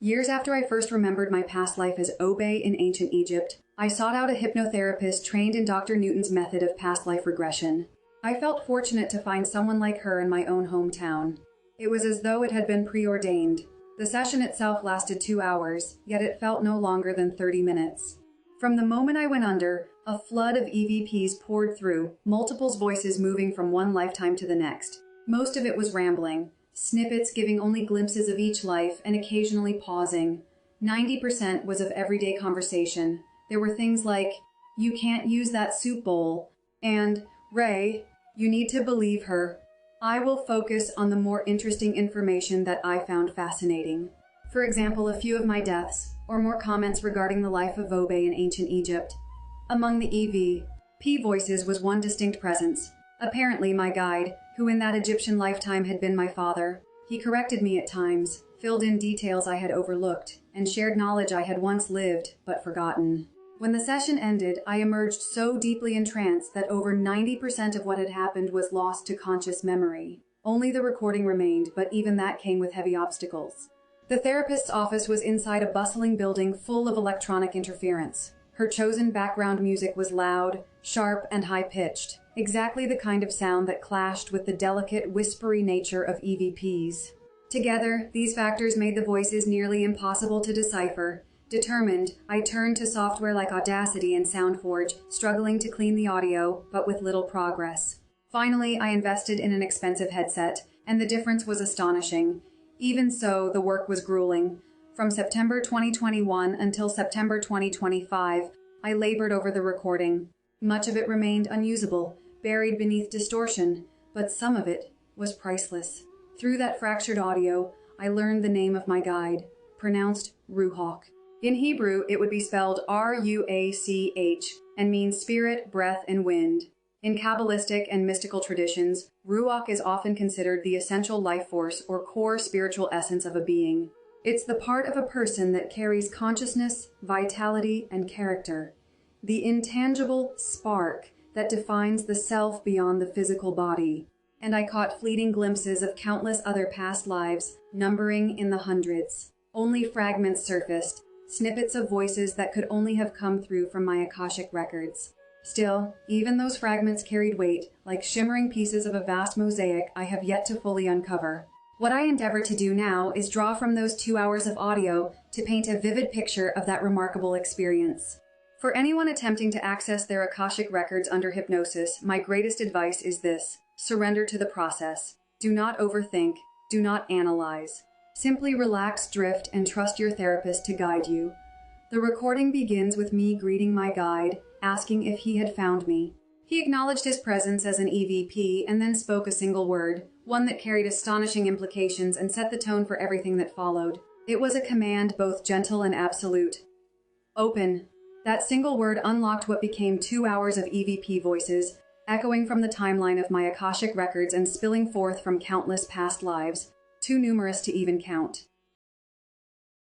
Years after I first remembered my past life as Obay in ancient Egypt, I sought out a hypnotherapist trained in Dr. Newton's method of past life regression. I felt fortunate to find someone like her in my own hometown. It was as though it had been preordained. The session itself lasted 2 hours, yet it felt no longer than 30 minutes. From the moment I went under, a flood of EVPs poured through, multiples voices moving from one lifetime to the next. Most of it was rambling, snippets giving only glimpses of each life and occasionally pausing. 90% was of everyday conversation. There were things like, "You can't use that soup bowl," and, "Ray, you need to believe her." I will focus on the more interesting information that I found fascinating. For example, a few of my deaths, or more comments regarding the life of Obay in ancient Egypt. Among the EVP voices was one distinct presence. Apparently my guide, who in that Egyptian lifetime had been my father. He corrected me at times, filled in details I had overlooked, and shared knowledge I had once lived but forgotten. When the session ended, I emerged so deeply entranced that over 90% of what had happened was lost to conscious memory. Only the recording remained, but even that came with heavy obstacles. The therapist's office was inside a bustling building full of electronic interference. Her chosen background music was loud, sharp, and high-pitched, exactly the kind of sound that clashed with the delicate, whispery nature of EVPs. Together, these factors made the voices nearly impossible to decipher. Determined, I turned to software like Audacity and SoundForge, struggling to clean the audio, but with little progress. Finally, I invested in an expensive headset, and the difference was astonishing. Even so, the work was grueling. From September 2021 until September 2025, I labored over the recording. Much of it remained unusable, buried beneath distortion, but some of it was priceless. Through that fractured audio, I learned the name of my guide, pronounced Ruach. In Hebrew, it would be spelled Ruach and means spirit, breath, and wind. In Kabbalistic and mystical traditions, Ruach is often considered the essential life force or core spiritual essence of a being. It's the part of a person that carries consciousness, vitality, and character. The intangible spark that defines the self beyond the physical body. And I caught fleeting glimpses of countless other past lives, numbering in the hundreds. Only fragments surfaced, snippets of voices that could only have come through from my Akashic records. Still, even those fragments carried weight, like shimmering pieces of a vast mosaic I have yet to fully uncover. What I endeavor to do now is draw from those 2 hours of audio to paint a vivid picture of that remarkable experience. For anyone attempting to access their Akashic records under hypnosis, my greatest advice is this: surrender to the process. Do not overthink. Do not analyze. Simply relax, drift, and trust your therapist to guide you. The recording begins with me greeting my guide, asking if he had found me. He acknowledged his presence as an EVP and then spoke a single word, one that carried astonishing implications and set the tone for everything that followed. It was a command both gentle and absolute. Open. That single word unlocked what became 2 hours of EVP voices, echoing from the timeline of my Akashic records and spilling forth from countless past lives, too numerous to even count.